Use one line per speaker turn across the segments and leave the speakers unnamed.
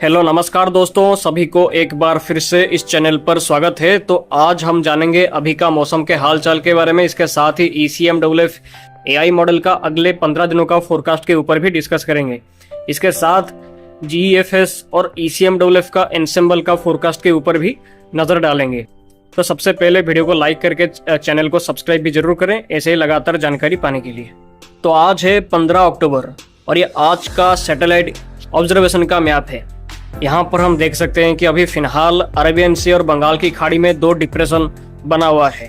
Hello नमस्कार दोस्तों, सभी को एक बार फिर से इस चैनल पर स्वागत है। तो आज हम जानेंगे अभी का मौसम के हाल चाल के बारे में। इसके साथ ही ECMWF AI मॉडल का अगले 15 दिनों का फोरकास्ट के ऊपर भी डिस्कस करेंगे। इसके साथ GEFS और ECMWF का एनसेम्बल का फोरकास्ट के ऊपर भी नजर डालेंगे। तो सबसे पहले वीडियो को लाइक करके चैनल को सब्सक्राइब भी जरूर करें, ऐसे ही लगातार जानकारी पाने के लिए। तो आज है 15 अक्टूबर और ये आज का सैटेलाइट ऑब्जर्वेशन का मैप है। यहाँ पर हम देख सकते हैं कि अभी फिलहाल अरेबियन सी और बंगाल की खाड़ी में 2 डिप्रेशन बना हुआ है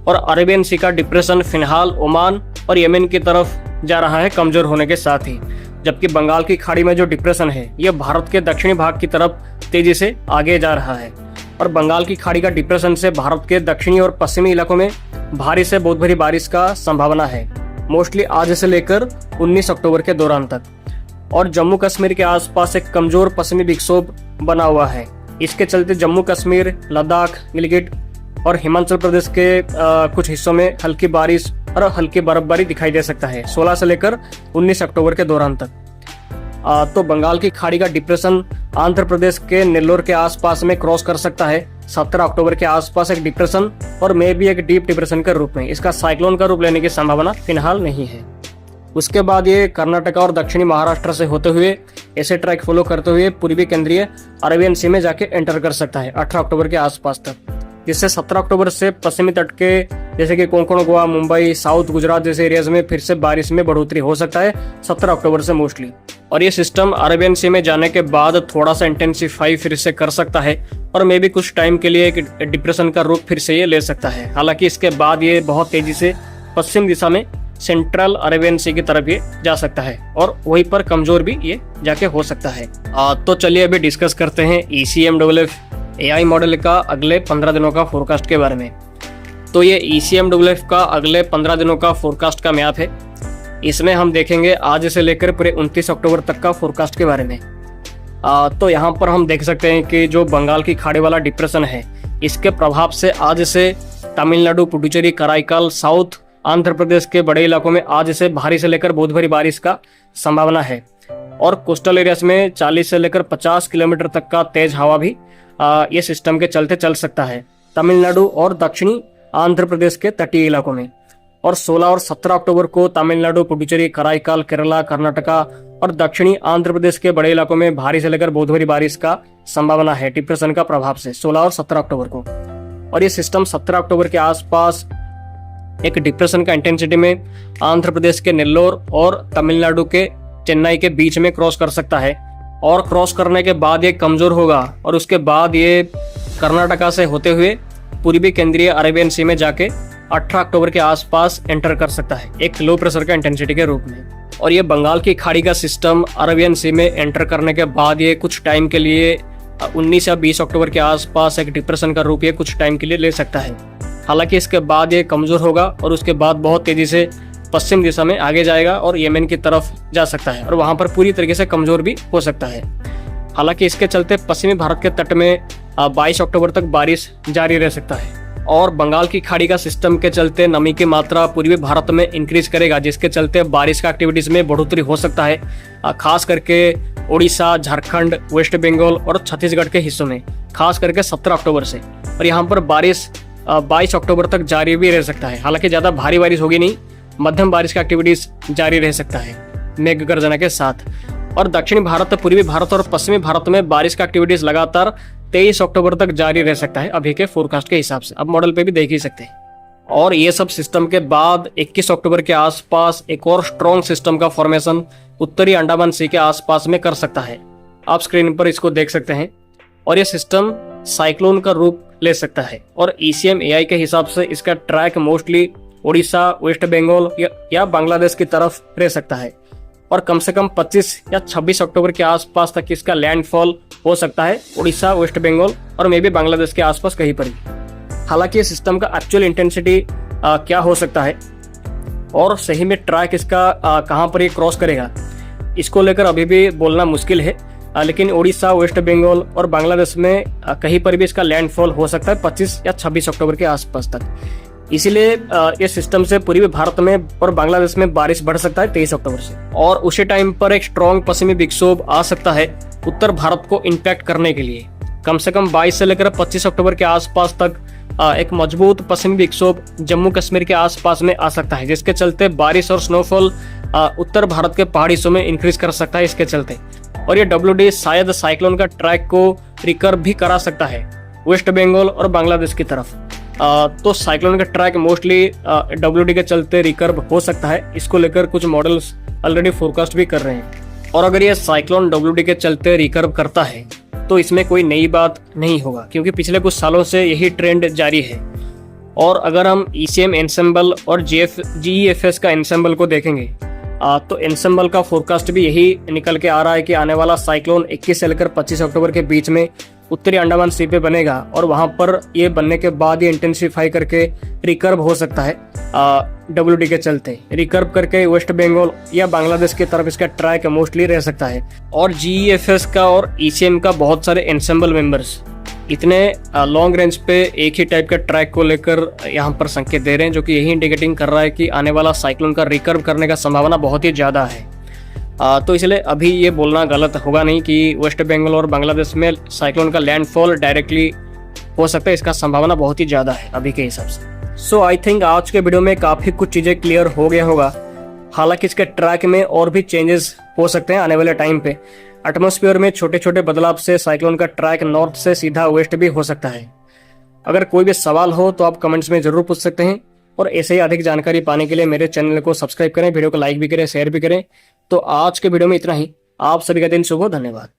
और अरेबियन सी का डिप्रेशन फिलहाल ओमान और यमन की तरफ जा रहा है कमजोर होने के साथ ही, जबकि बंगाल की खाड़ी में जो डिप्रेशन है यह भारत के दक्षिणी भाग की तरफ तेजी से आगे जा रहा है और बंगाल की खाड़ी का डिप्रेशन से भारत के दक्षिणी और पश्चिमी इलाकों में भारी से बहुत भारी बारिश का संभावना है, मोस्टली आज से लेकर 19 अक्टूबर के दौरान तक। और जम्मू कश्मीर के आसपास एक कमजोर पश्चिमी विक्षोभ बना हुआ है। इसके चलते जम्मू कश्मीर, लद्दाख, गिलगिट और हिमाचल प्रदेश के कुछ हिस्सों में हल्की बारिश और हल्की बर्फबारी दिखाई दे सकता है 16 से लेकर 19 अक्टूबर के दौरान तक। तो बंगाल की खाड़ी का डिप्रेशन आंध्र प्रदेश के नेल्लोर के आसपास में क्रॉस कर सकता है 17 अक्टूबर के आसपास एक डिप्रेशन और मे भी एक डीप डिप्रेशन के रूप में। इसका साइक्लोन का रूप लेने की संभावना फिलहाल नहीं है। उसके बाद ये कर्नाटका और दक्षिणी महाराष्ट्र से होते हुए ऐसे ट्रैक फॉलो करते हुए पूर्वी केंद्रीय अरेबियन सी में जाके एंटर कर सकता है 18 अक्टूबर के आसपास तक, जिससे 17 अक्टूबर से पश्चिमी तट के जैसे कि कोंकण, गोवा, मुंबई, साउथ गुजरात जैसे एरियाज में फिर से बारिश में बढ़ोतरी हो सकता है 17 अक्टूबर से मोस्टली। और ये सिस्टम अरेबियन सी में जाने के बाद थोड़ा सा इंटेंसिफाई फिर से कर सकता है और मे भी कुछ टाइम के लिए एक डिप्रेशन का रूप फिर से ये ले सकता है। हालांकि इसके बाद ये बहुत तेजी से पश्चिम दिशा में सेंट्रल अरेबियन सी की तरफ ये जा सकता है और वहीं पर कमजोर भी ये जाके हो सकता है। तो चलिए अभी डिस्कस करते हैं ECMWF AI मॉडल का अगले 15 दिनों का फोरकास्ट के बारे में। तो ये ECMWF का अगले 15 दिनों का फोरकास्ट का मैप है। इसमें हम देखेंगे आज से लेकर पूरे 29 अक्टूबर तक का फोरकास्ट के बारे में। तो यहाँ पर हम देख सकते हैं कि जो बंगाल की खाड़ी वाला डिप्रेशन है इसके प्रभाव से आज से तमिलनाडु, पुडुचेरी, कराईकल, साउथ आंध्र प्रदेश के बड़े इलाकों में आज से भारी से लेकर बहुत भारी बारिश का संभावना है और कोस्टल एरियाज में 40 से लेकर 50 किलोमीटर तक का तेज हवा भी ये सिस्टम के चलते चल सकता है तमिलनाडु और दक्षिणी आंध्र प्रदेश के तटीय इलाकों में। और 16 और 17 अक्टूबर को तमिलनाडु, पुडुचेरी, कराईकल, केरला, कर्नाटका और दक्षिणी आंध्र प्रदेश के बड़े इलाकों में भारी से लेकर बहुत भारी बारिश का संभावना है डिप्रेशन का प्रभाव से 16 और 17 अक्टूबर को। और ये सिस्टम 17 अक्टूबर के आसपास एक डिप्रेशन का इंटेंसिटी में आंध्र प्रदेश के नेल्लोर और तमिलनाडु के चेन्नई के बीच में क्रॉस कर सकता है और क्रॉस करने के बाद ये कमजोर होगा और उसके बाद ये कर्नाटका से होते हुए पूर्वी केंद्रीय अरेबियन सी में जाके 18 अक्टूबर के आसपास एंटर कर सकता है एक लो प्रेशर का इंटेंसिटी के रूप में। और ये बंगाल की खाड़ी का सिस्टम अरेबियन सी में एंटर करने के बाद ये कुछ टाइम के लिए 19 या 20 अक्टूबर के आसपास एक डिप्रेशन का रूप ये कुछ टाइम के लिए ले सकता है। हालांकि इसके बाद ये कमजोर होगा और उसके बाद बहुत तेजी से पश्चिम दिशा में आगे जाएगा और यमन की तरफ जा सकता है और वहां पर पूरी तरीके से कमजोर भी हो सकता है। हालांकि इसके चलते पश्चिमी भारत के तट में 22 अक्टूबर तक बारिश जारी रह सकता है और बंगाल की खाड़ी का सिस्टम के चलते नमी की मात्रा पूर्वी भारत में इंक्रीज करेगा, जिसके चलते बारिश का एक्टिविटीज में बढ़ोतरी हो सकता है, खास करके उड़ीसा, झारखंड, वेस्ट बंगाल और छत्तीसगढ़ के हिस्सों में, खास करके 17 अक्टूबर से। और यहाँ पर बारिश 22 अक्टूबर तक जारी भी रह सकता है। हालांकि ज्यादा भारी बारिश होगी नहीं, मध्यम बारिश का एक्टिविटीज जारी रह सकता है मेघ गर्जना के साथ। और दक्षिणी भारत, पूर्वी भारत और पश्चिमी भारत में बारिश का एक्टिविटीज लगातार 23 अक्टूबर तक जारी रह सकता है अभी के फोरकास्ट के हिसाब से। अब मॉडल पे भी देख ही सकते हैं। और ये सब सिस्टम के बाद 21 अक्टूबर के आसपास एक और स्ट्रॉन्ग सिस्टम का फॉर्मेशन उत्तरी अंडमान सी के आसपास में कर सकता है। आप स्क्रीन पर इसको देख सकते हैं। और ये सिस्टम साइक्लोन का रूप ले सकता है और ECM AI के हिसाब से इसका ट्रैक मोस्टली उड़ीसा, वेस्ट बंगाल या बांग्लादेश की तरफ रह सकता है और कम से कम 25 या 26 अक्टूबर के आसपास तक इसका लैंडफॉल हो सकता है उड़ीसा, वेस्ट बंगाल और मे भी बांग्लादेश के आसपास कहीं पर भी। हालांकि इस सिस्टम का एक्चुअल इंटेंसिटी क्या हो सकता है और सही में ट्रैक इसका कहां पर ये क्रॉस करेगा, इसको लेकर अभी भी बोलना मुश्किल है। लेकिन उड़ीसा, वेस्ट बंगाल और बांग्लादेश में कहीं पर भी इसका लैंडफॉल हो सकता है 25 या 26 अक्टूबर के आसपास तक। इसीलिए इस सिस्टम से पूर्वी भारत में और बांग्लादेश में बारिश बढ़ सकता है 23 अक्टूबर से। और उसी टाइम पर एक स्ट्रॉन्ग पश्चिमी विक्षोभ आ सकता है उत्तर भारत को इम्पैक्ट करने के लिए कम से कम 22 से लेकर 25 अक्टूबर के आसपास तक एक मजबूत पश्चिमी विक्षोभ जम्मू कश्मीर के आसपास में आ सकता है, जिसके चलते बारिश और स्नोफॉल उत्तर भारत के पहाड़ी हिस्सों में इंक्रीज कर सकता है इसके चलते। और ये WD शायद साइक्लोन का ट्रैक को रिकर्व भी करा सकता है वेस्ट बंगाल और बांग्लादेश की तरफ। तो साइक्लोन का ट्रैक मोस्टली WD के चलते रिकर्व हो सकता है, इसको लेकर कुछ मॉडल्स ऑलरेडी फोरकास्ट भी कर रहे हैं। और अगर ये साइक्लोन WD के चलते रिकर्व करता है तो इसमें कोई नई बात नहीं होगा, क्योंकि पिछले कुछ सालों से यही ट्रेंड जारी है। और अगर हम ECM एनसेम्बल और GEFS का एनसेम्बल को देखेंगे तो एनसेम्बल का फोरकास्ट भी यही निकल के आ रहा है कि आने वाला साइक्लोन 21 से लेकर 25 अक्टूबर के बीच में उत्तरी अंडमान सी पे बनेगा और वहां पर ये बनने के बाद ये इंटेंसिफाई करके रिकर्व हो सकता है WD के चलते। रिकर्व करके वेस्ट बंगाल या बांग्लादेश की तरफ इसका ट्रैक मोस्टली रह सकता है। और GEFS का और ECM का बहुत सारे एनसेम्बल मेंबर्स इतने लॉन्ग रेंज पे एक ही टाइप के ट्रैक को लेकर यहाँ पर संकेत दे रहे हैं, जो कि यही इंडिकेटिंग कर रहा है कि आने वाला साइक्लोन का रिकर्व करने का संभावना बहुत ही ज़्यादा है। तो इसलिए अभी ये बोलना गलत होगा नहीं कि वेस्ट बंगाल और बांग्लादेश में साइक्लोन का लैंडफॉल डायरेक्टली हो सकता है, इसका संभावना बहुत ही ज़्यादा है अभी के हिसाब से। सो आई थिंक आज के वीडियो में काफ़ी कुछ चीज़ें क्लियर हो गया होगा। हालांकि इसके ट्रैक में और भी चेंजेस हो सकते हैं आने वाले टाइम पे। एटमॉस्फेयर में छोटे छोटे बदलाव से साइक्लोन का ट्रैक नॉर्थ से सीधा वेस्ट भी हो सकता है। अगर कोई भी सवाल हो तो आप कमेंट्स में जरूर पूछ सकते हैं। और ऐसे ही अधिक जानकारी पाने के लिए मेरे चैनल को सब्सक्राइब करें, वीडियो को लाइक भी करें, शेयर भी करें। तो आज के वीडियो में इतना ही। आप सभी का दिन शुभ हो। धन्यवाद।